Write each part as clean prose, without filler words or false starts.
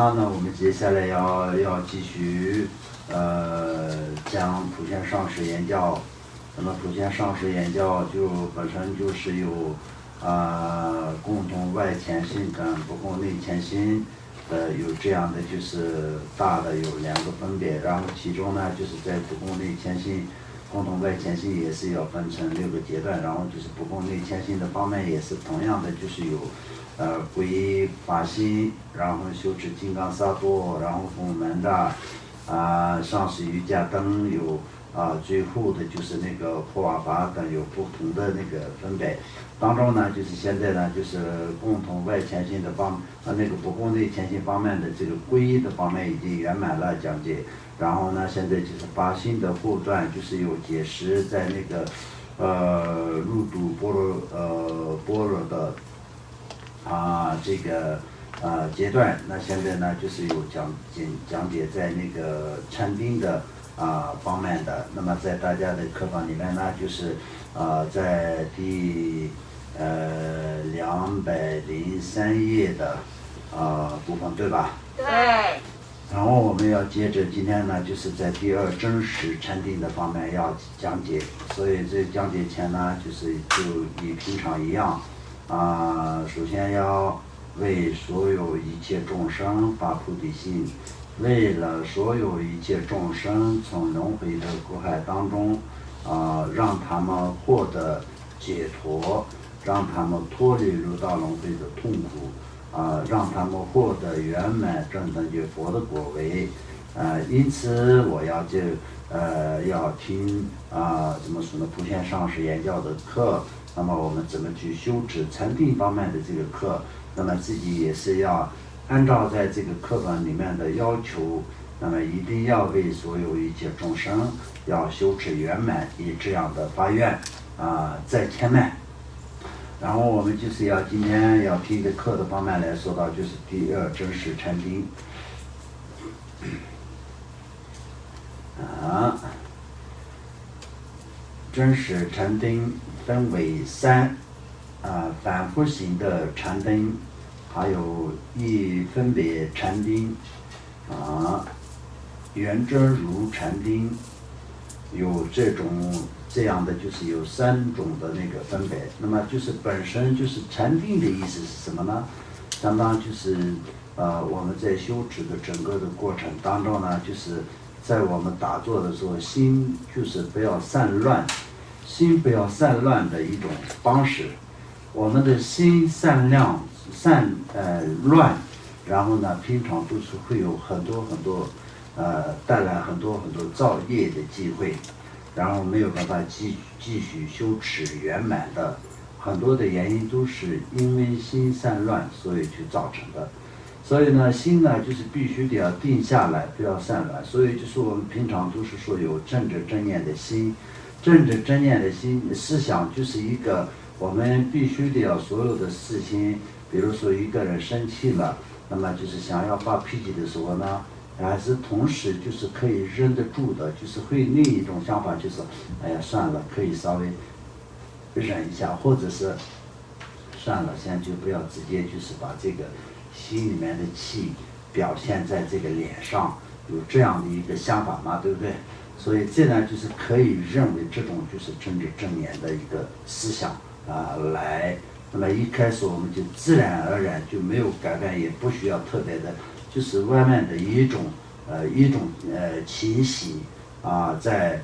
好，那我们接下来要继续讲普贤上师言教。那么普贤上师言教就本身就是有共同外潜心跟不共内潜心有这样的就是大的有2个分别，然后其中呢就是在不共内潜心、共同外潜心也是要分成6个阶段，然后就是不共内潜心的方面也是同样的，就是有皈法心，然后修持金刚萨埵，然后佛门的上师瑜伽等有最后的就是那个破瓦法等有不同的那个分别。当中呢就是现在呢就是共同外潜心的那个不共内潜心方面的这个皈的方面已经圆满了讲解，然后呢现在就是法心的后段就是有解释在那个入度般若的这个阶段，那现在呢就是有讲解在那个禅定的方面的。那么在大家的课本里面呢，就是在第203页的部分，对吧？对。然后我们要接着今天呢，就是在第2真实禅定的方面要讲解，所以这讲解前呢，就与平常一样。首先要为所有一切众生发菩提心，为了所有一切众生从轮回的苦海当中让他们获得解脱，让他们脱离六道轮回的痛苦，让他们获得圆满正等觉佛的果位。因此我要听怎么说呢，普贤上师言教的课。那么我们怎么去修持禅定方面的这个课，那么自己也是要按照在这个课本里面的要求，那么一定要为所有一切众生要修持圆满，以这样的发愿在前面。然后我们就是今天要听的课的方面来说到，就是第2真实禅定。真实禅定分为3，反复型的禅定，还有一分别禅定，圆真如禅定，有这样的就是有3种的那个分别。那么就是本身就是禅定的意思是什么呢？相当就是我们在修持的整个的过程当中呢，就是在我们打坐的时候，心就是不要散乱，心不要散乱的一种方式。我们的心散乱，然后呢平常都是会有很多带来很多造业的机会，然后没有办法继续修持圆满的。很多的原因都是因为心散乱所以去造成的。所以呢心呢就是必须得要定下来，不要散乱。所以就是我们平常都是说有正知正念的心，正知正念的心思想就是一个我们必须得要所有的事情，比如说一个人生气了，那么就是想要发脾气的时候呢，还是同时就是可以忍得住的，就是会另一种想法就是哎呀算了，可以稍微忍一下，或者是算了现在就不要直接就是把这个心里面的气表现在这个脸上，有这样的一个想法嘛，对不对？所以这呢就是可以认为这种就是正知正念的一个思想来。那么一开始我们就自然而然就没有改变，也不需要特别的就是外面的一种情形在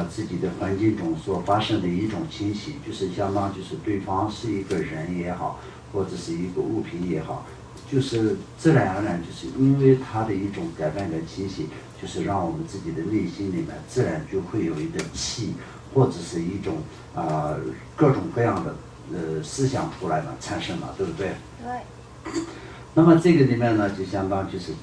自己的环境中所发生的一种情形，就是相当就是对方是一个人也好，或者是一个物品也好，就是自然而然就是因为它的一种改变的情形，就是让我们自己的内心里面自然就会有一个气，或者是一种各种各样的思想出来嘛，产生嘛，对不对？对。那么这个里面呢，就相当就是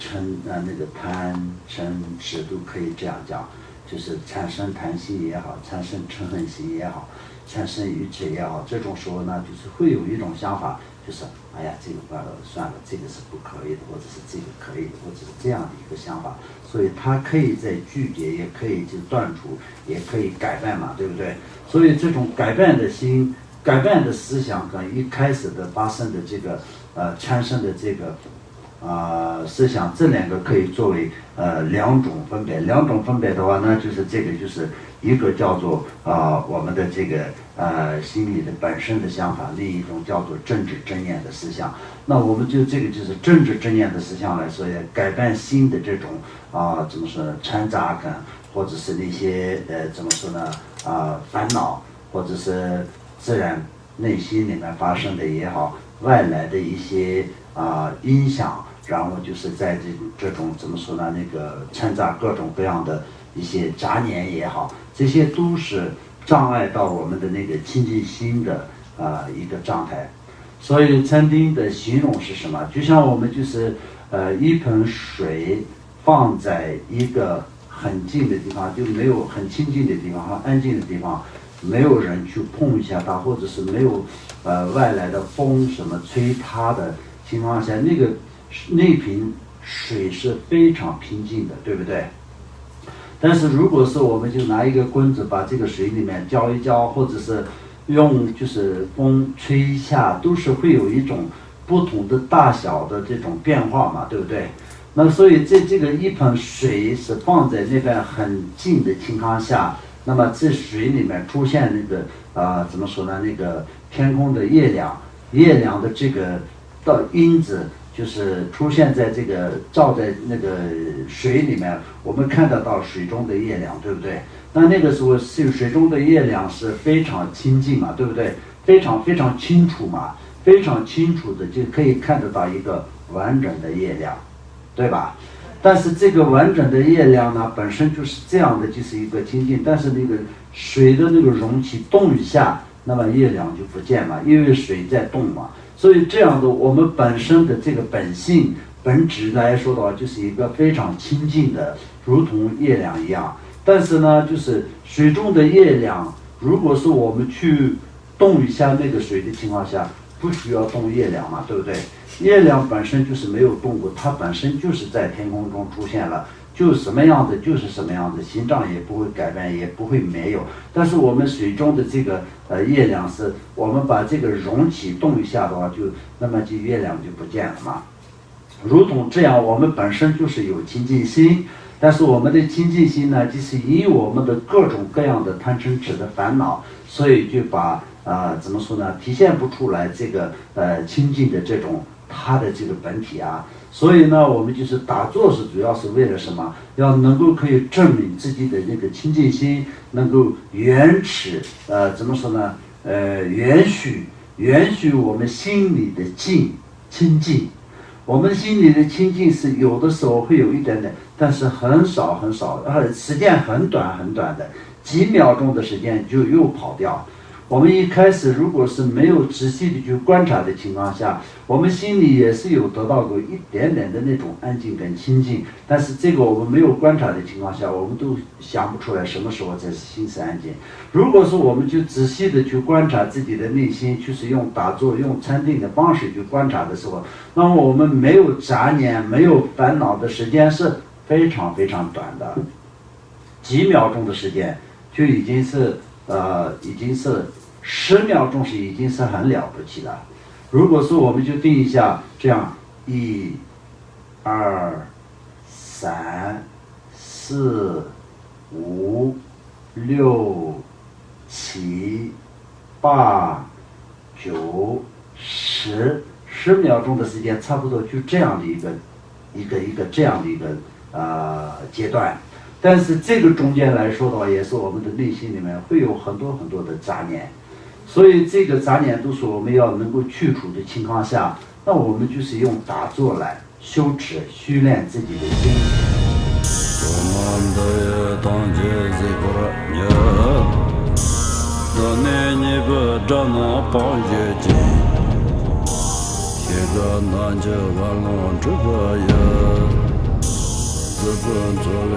那个贪嗔痴都可以这样讲，就是产生贪心也好，产生嗔恨心也好，产生愚痴也好，这种时候呢，就是会有一种想法，就是哎呀这个算了，这个是不可以的，或者是这个可以的，或者是这样的一个想法。所以它可以在拒绝，也可以就断除，也可以改变嘛，对不对？所以这种改变的心、改变的思想跟一开始的发生的这个产生的这个思想，这两个可以作为两种分别。两种分别的话呢，就是这个就是一个叫做我们的这个心理的本身的想法，另一种叫做政治正念的思想。那我们就这个就是政治正念的思想来说，也改变心的这种怎么说呢，掺杂感，或者是那些怎么说呢烦恼，或者是自然内心里面发生的也好，外来的一些影响，然后就是在这种怎么说呢，那个掺杂各种各样的一些杂念也好，这些都是障碍到我们的那个清净心的一个状态。所以禅定的形容是什么？就像我们就是一盆水放在一个很近的地方，就没有很清净的地方，很安静的地方，没有人去碰一下它，或者是没有外来的风什么吹它的情况下，那瓶水是非常平静的，对不对？但是如果是我们就拿一个棍子把这个水里面浇一浇，或者是用就是风吹一下，都是会有一种不同的大小的这种变化嘛，对不对？那所以这个一盆水是放在那边很近的情况下，那么这水里面出现那个怎么说呢？那个天空的月亮的这个因子，就是出现在这个照在那个水里面，我们看得到水中的月亮，对不对？那个时候水中的月亮是非常清净嘛，对不对？非常非常清楚嘛，非常清楚的就可以看得到一个完整的月亮，对吧？但是这个完整的月亮呢，本身就是这样的，就是一个清净，但是那个水的那个容器动一下，那么月亮就不见了，因为水在动嘛。所以这样的我们本身的这个本性本质来说的话，就是一个非常清净的，如同月亮一样。但是呢，就是水中的月亮，如果是我们去动一下那个水的情况下，不需要动月亮嘛，对不对？月亮本身就是没有动过，它本身就是在天空中出现了，就什么样子就是什么样子，形状也不会改变，也不会没有。但是我们水中的这个月亮是，我们把这个容器动一下的话，那么这月亮就不见了嘛。如同这样，我们本身就是有清净心，但是我们的清净心呢，就是以我们的各种各样的贪嗔痴的烦恼，所以就把怎么说呢，体现不出来这个清净的这种它的这个本体啊。所以呢，我们就是打坐是主要是为了什么？要能够可以证明自己的那个清净心能够延迟怎么说呢？延续我们心里的清净。我们心里的清净是有的时候会有一点点，但是很少很少，时间很短很短的，几秒钟的时间就又跑掉。我们一开始如果是没有仔细的去观察的情况下，我们心里也是有得到过一点点的那种安静跟清净，但是这个我们没有观察的情况下，我们都想不出来什么时候才是心是安静。如果说我们就仔细的去观察自己的内心，就是用打坐用禅定的方式去观察的时候，那么我们没有杂念没有烦恼的时间是非常非常短的，几秒钟的时间就已经是10秒钟是已经是很了不起了。如果说我们就定一下，这样1、2、3、4、5、6、7、8、9、10秒钟的时间，差不多就这样的一个这样的一个阶段。但是这个中间来说的话，也是我们的内心里面会有很多很多的杂念，所以这个杂念都是我们要能够去除的情况下，那我们就是用打坐来修持训练自己的心。自尊作累